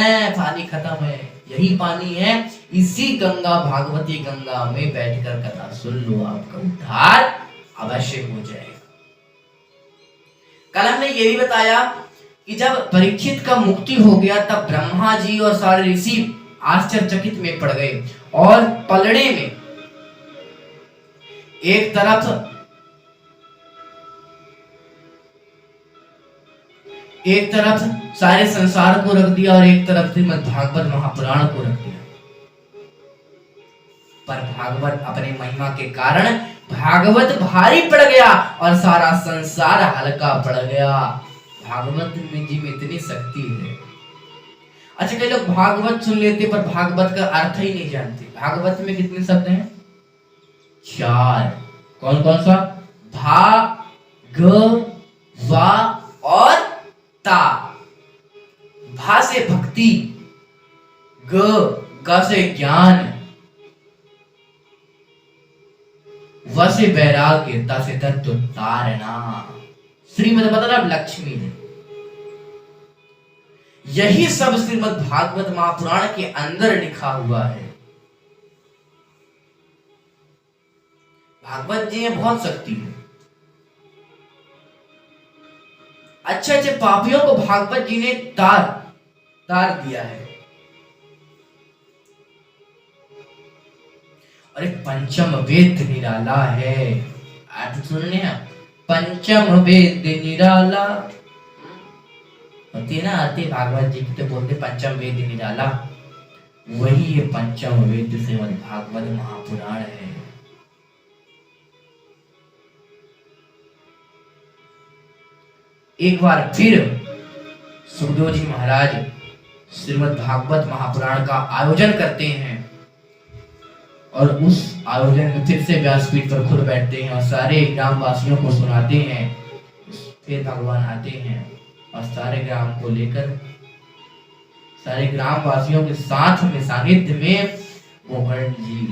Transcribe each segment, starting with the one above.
है, पानी खत्म है, यही पानी है, इसी गंगा भागवती गंगा में बैठकर कथा सुन लो, आपका उद्धार अवश्य हो जाएगा। कल हमने ये भी बताया कि जब परीक्षित का मुक्ति हो गया तब ब्रह्मा जी और सारे ऋषि आश्चर्यचकित में पड़ गए और पलड़े में एक तरफ सारे संसार को रख दिया और एक तरफ श्रीमद् भागवत महापुराण को रख दिया। पर भागवत अपने महिमा के कारण भागवत भारी पड़ गया और सारा संसार हल्का पड़ गया। भागवत में जी में इतनी शक्ति है। अच्छा, कई लोग भागवत सुन लेते पर भागवत का अर्थ ही नहीं जानते। भागवत में कितने शब्द हैं? 4। कौन कौन सा? भा, ग, वा और ता। भा से भक्ति, ग से ज्ञान, व से वैराग्य, ता से तत्व तारणा। श्रीमद् मतलब लक्ष्मी है। यही सब श्रीमद् भागवत महापुराण के अंदर लिखा हुआ है। भागवत जी में बहुत शक्ति है। अच्छे अच्छे पापियों को भागवत जी ने तार दिया है। अरे पंचम वेद निराला है। आप सुनने हैं, पंचम वेद निराला होती है ना, आती भागवत जी की तो बोलते पंचम वेद निराला। वही ये पंचम वेद श्रीमद् भागवत महापुराण है। एक बार फिर सुखदेव जी महाराज श्रीमद् भागवत महापुराण का आयोजन करते हैं और उस आयोजन में फिर से व्यासपीठ पर खुद बैठते हैं और सारे ग्रामवासियों को सुनाते हैं। फिर भगवान आते हैं और सारे ग्राम को लेकर, सारे ग्रामवासियों के साथ में सानिध्य में गोकर्ण जी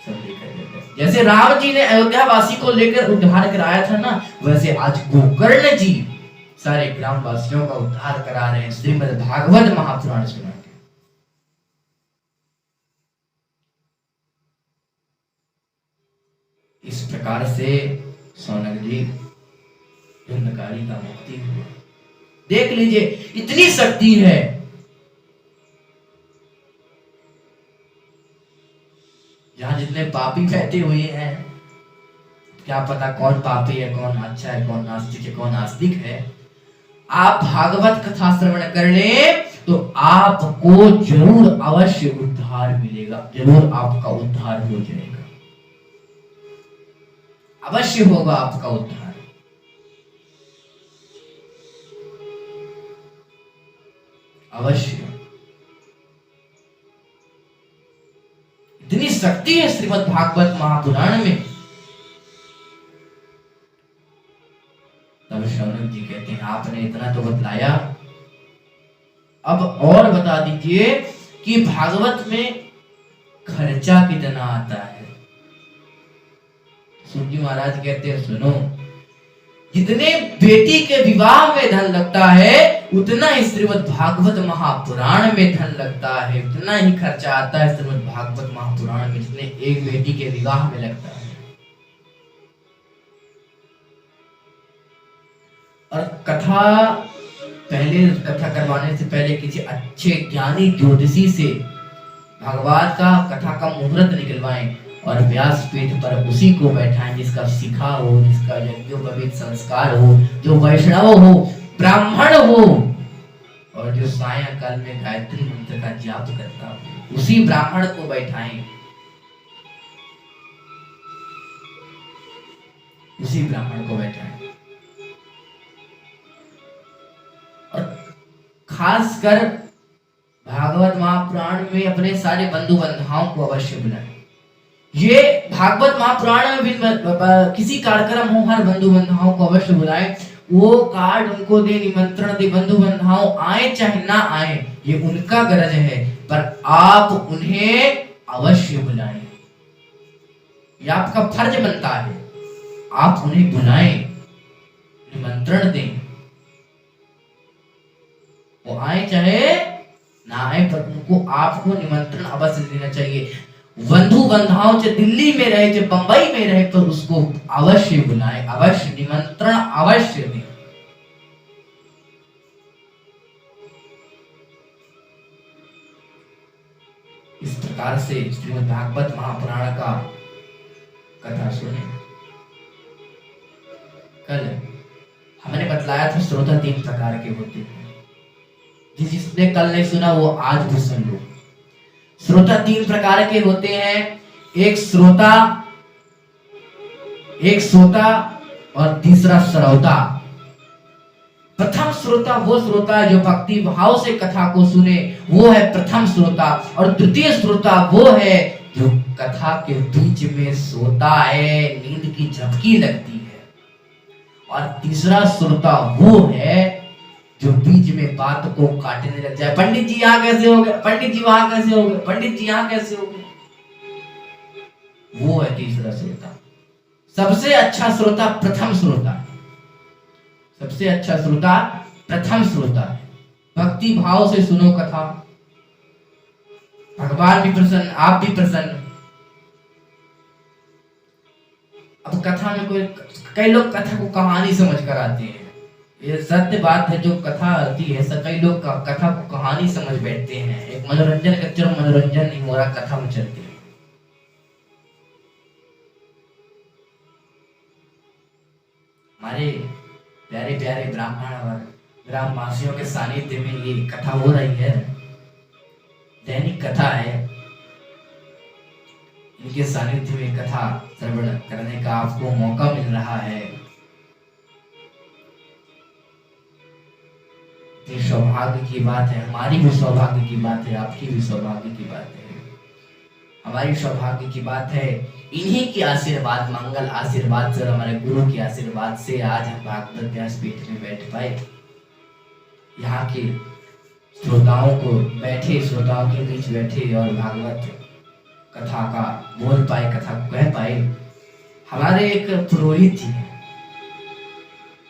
सब लेकर जाते हैं। जैसे राम जी ने अयोध्या वासी को लेकर उद्धार कराया था ना, वैसे आज गोकर्ण जी सारे ग्रामवासियों का उद्धार करा रहे हैं श्रीमद् भागवत महापुराण सुना के। इस प्रकार से सौनक जी धुंधकारी का मुक्ति हुआ। देख लीजिए, इतनी शक्ति है। जहां जितने पापी बैठे हुए हैं, क्या पता कौन पापी है, कौन अच्छा है, कौन नास्तिक है, कौन आस्तिक है। आप भागवत कथा श्रवण कर ले तो आपको जरूर अवश्य उद्धार मिलेगा, जरूर आपका उद्धार हो जाएगा, अवश्य होगा आपका उद्धार। अवश्य। इतनी शक्ति है श्रीमद् भागवत महापुराण में। तब शौनक जी कहते हैं, आपने इतना तो बतलाया, अब और बता दीजिए कि भागवत में खर्चा कितना आता है। सुख जी महाराज कहते हैं, सुनो, जितने बेटी के विवाह में धन लगता है उतना ही श्रीमद् भागवत महापुराण में धन लगता है, उतना ही खर्चा आता है श्रीमद् भागवत महापुराण में जितने एक बेटी के विवाह में लगता है। और कथा करवाने से पहले किसी अच्छे ज्ञानी ज्योतिषी से भागवत का कथा का मुहूर्त निकलवाएं और व्यासपीठ पर उसी को बैठाएं जिसका सीखा हो, जिसका यज्ञोपवीत संस्कार हो, जो वैष्णव हो, ब्राह्मण हो और जो सायंकाल में गायत्री मंत्र का जाप करता हो, उसी ब्राह्मण को बैठाएं, उसी ब्राह्मण को बैठाएं। और खासकर भागवत महापुराण में अपने सारे बंधु बंधुओं को अवश्य बुलाएं। ये भागवत महापुराण में भी किसी कार्यक्रम हो, हर बंधु बंधुओं को अवश्य बुलाएं। वो कार्ड उनको दे, निमंत्रण दे, बंधु बंधुओं आए चाहे ना आए, ये उनका गरज है, पर आप उन्हें अवश्य बुलाएं। ये आपका फर्ज बनता है, आप उन्हें बुलाएं, निमंत्रण दें, वो आए चाहे ना आए पर उनको आपको निमंत्रण अवश्य देना चाहिए। बंधु बंधाओं जो दिल्ली में रहे, जो बंबई में रहे, तो उसको अवश्य बुलाएं, अवश्य निमंत्रण अवश्य दें। इस प्रकार से श्रीमद् भागवत महापुराण का कथा सुने। कल हमने बतलाया था श्रोता 3 प्रकार के होते हैं। जिसने कल नहीं सुना वो आज भी सुन लो। श्रोता 3 प्रकार के होते हैं। एक श्रोता और तीसरा श्रोता। प्रथम श्रोता वो श्रोता है जो भक्ति भाव से कथा को सुने, वो है प्रथम श्रोता। और द्वितीय श्रोता वो है जो कथा के बीच में सोता है, नींद की झपकी लगती है। और तीसरा श्रोता वो है जो बीच में बात को काटने लग जाए। पंडित जी यहाँ कैसे हो गए, पंडित जी वहां कैसे हो गए, पंडित जी यहाँ कैसे हो गए। वो है तीसरा श्रोता। सबसे अच्छा श्रोता प्रथम श्रोता है। सबसे अच्छा श्रोता प्रथम श्रोता है। भक्ति भाव से सुनो कथा, भगवान भी प्रसन्न, आप भी प्रसन्न। अब कथा में कई लोग कथा को कहानी समझ कर आते हैं। ये सत्य बात है, जो कथा आती है कई लोग कथा को कहानी समझ बैठते हैं। एक मनोरंजन का मनोरंजन नहीं हो रहा, कथा में चलती है। हमारे प्यारे प्यारे ब्राह्मण और ग्रामवासियों के सानिध्य में ये कथा हो रही है, दैनिक कथा है। इनके सानिध्य में कथा श्रवण करने का आपको मौका मिल रहा है। ये सौभाग्य की बात है, हमारी भी सौभाग्य की बात है, आपकी भी सौभाग्य की बात है, हमारी सौभाग्य की बात है। इन्हीं के आशीर्वाद, मंगल आशीर्वाद से, हमारे गुरु के आशीर्वाद से आज हम भागवत व्यासपीठ में बैठ पाए। यहाँ के श्रोताओं के बीच बैठे और भागवत कथा का बोल पाए, कथा को कह पाए। हमारे एक पुरोहित जी हैं,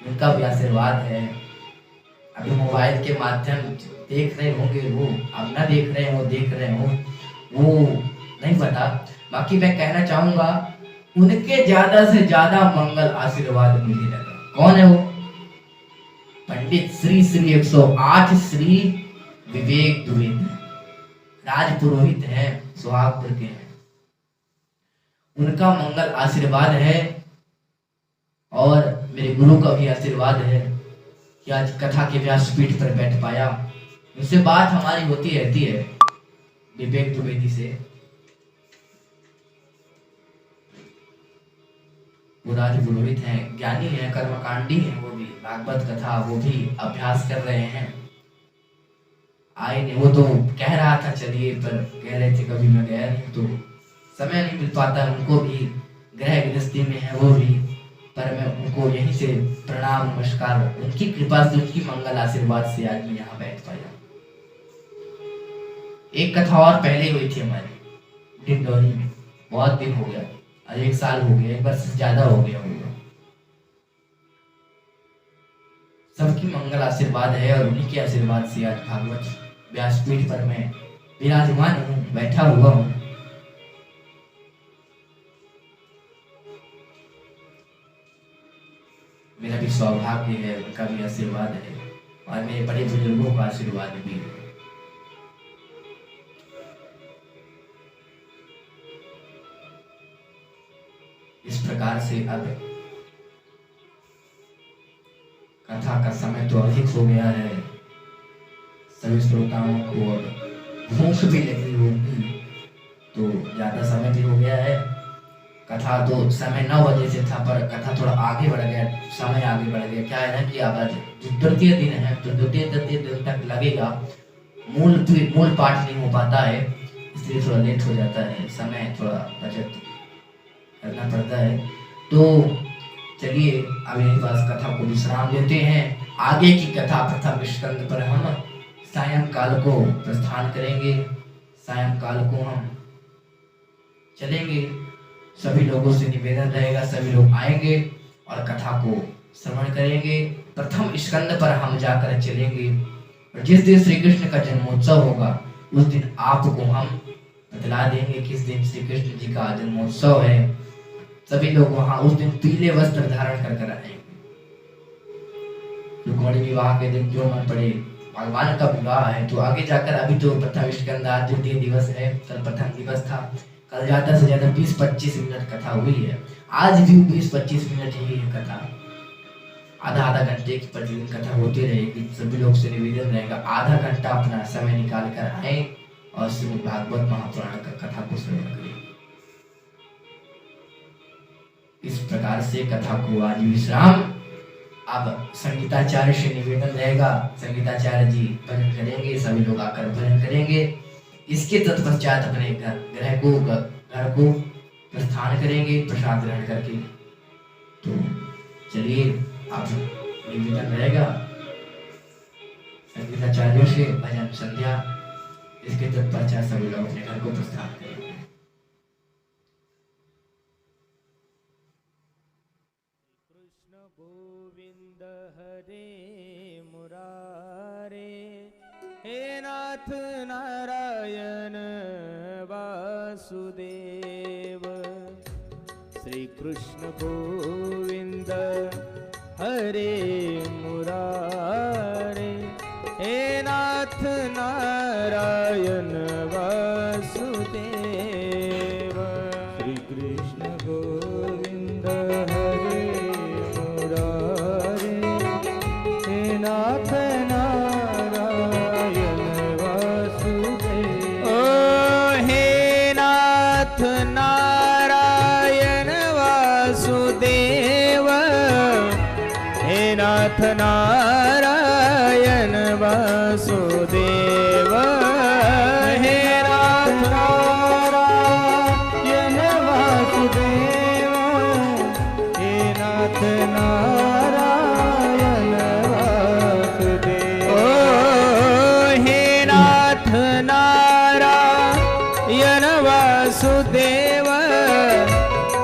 उनका भी आशीर्वाद है। अभी मोबाइल के माध्यम देख रहे होंगे, वो अब ना देख रहे हो, देख रहे हो वो नहीं पता। बाकी मैं कहना चाहूंगा, उनके ज्यादा से ज्यादा मंगल आशीर्वाद मुझे लगा। कौन है वो? पंडित श्री श्री 108 श्री विवेक द्विवेदी, राज पुरोहित है, सुहागपुर के हैं। उनका मंगल आशीर्वाद है और मेरे गुरु का भी आशीर्वाद है कि आज कथा के व्यासपीठ पर बैठ पाया। उनसे बात हमारी होती रहती है, विवेक द्विवेदी से। वो राज पुरोहित हैं, ज्ञानी हैं, कर्मकांडी हैं। वो भी भागवत कथा वो भी अभ्यास कर रहे हैं। आए नहीं, वो तो कह रहा था चलिए, पर कह रहे थे कभी मैं गया नहीं, तो समय नहीं मिल पाता। उनको भी ग्रह गृहस्थी में है वो भी, पर मैं उनको यहीं से प्रणाम नमस्कार, उनकी कृपा से, उनकी मंगल आशीर्वाद से आज मैं यहाँ बैठ पाया। एक कथा और पहले हुई थी हमारी डिंडोरी में, बहुत दिन हो गया, आज 1 साल हो गया, 1 वर्ष से ज्यादा हो गया होगा। सबकी मंगल आशीर्वाद है और उन्हीं के आशीर्वाद से आज भागवत व्यासपीठ पर मैं विराजमान हूँ, बैठा हुआ हूँ। मेरा भी सौभाग्य है, उनका भी आशीर्वाद है और मेरे बड़े बुजुर्गों का आशीर्वाद भी है। इस प्रकार से अब कथा का समय तो अधिक हो गया है, सभी श्रोताओं को अब भूख भी लगी होगी, तो ज्यादा समय भी हो गया है। कथा तो समय 9 बजे से था, पर कथा थोड़ा आगे बढ़ गया, समय आगे बढ़ गया। क्या है ना कि अब द्वितीय दिन है, तो द्वितीय दिन तक लगेगा, मूल पाठ नहीं हो पाता है, इसलिए थोड़ा लेट हो जाता है, समय थोड़ा बचत करना पड़ता है। तो चलिए अब यही पास कथा को विश्राम देते हैं। आगे की कथा प्रथम स्कंद पर हम सायंकाल को प्रस्थान करेंगे। सायंकाल को हम चलेंगे। सभी लोगों से निवेदन रहेगा, सभी लोग आएंगे और कथा को श्रवण करेंगे। प्रथम स्कंद पर हम जाकर चलेंगे और जिस दिन श्री कृष्ण का जन्मोत्सव होगा उस दिन आपको हम बतला देंगे किस दिन श्री कृष्ण जी का जन्मोत्सव है। सभी लोग वहां उस दिन पीले वस्त्र धारण कर आएंगे। रुक्मिणी विवाह के दिन जो मन पड़े, भगवान का विवाह है तो आगे जाकर, अभी तो प्रथम स्कंद द्वितीय दिवस है, कल प्रथम दिवस था, कल ज्यादा से ज्यादा 20-25 मिनट कथा हुई है, आज भी 20-25 मिनट ही है कथा, आधा घंटे की प्रतिदिन कथा होती रहेगी। सभी लोग से निवेदन रहेगा आधा घंटा अपना समय निकाल कर आए और श्रीमद् भागवत महापुराण का कथा को श्रवण करें। इस प्रकार से कथा को आज विश्राम। अब संगीताचार्य से निवेदन रहेगा, संगीताचार्य जी भजन करेंगे, सभी लोग आकर भजन करेंगे। इसके तत्पश्चात अपने घर को प्रस्थान करेंगे प्रसाद ग्रहण करके। तो चलिए आप निवेदन रहेगा संगीताचार्यों से भजन संध्या, इसके तत्पश्चात सभी लोग अपने घर को प्रस्थान करेंगे। कृष्ण गोविंद हरे मुरारे, हे नाथ नारायण वासुदेव। श्री कृष्ण गोविंद हरे मुरारे, हे नाथ नारायण वासुदेव। श्री कृष्ण गोविंद हरे मुरारे, हे नाथ नारायण वासुदेव। ओ हे नाथ नारायण वासुदेव, हे नाथ नारायण वासुदेव। हे नाथ नारायण वासुदेव, हे नाथ नारायण वासुदेव। ओ हे नाथ नारायण वासुदेव,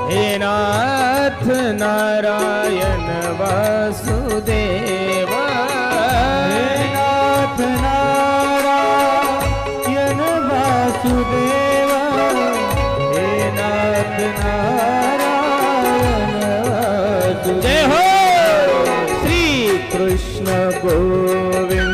हे नाथ नारायण वासुदेव। हे नाथ नारायण वासुदेव, हे नाथ नारायण वासुदेव। जय हो श्री कृष्ण गोविंद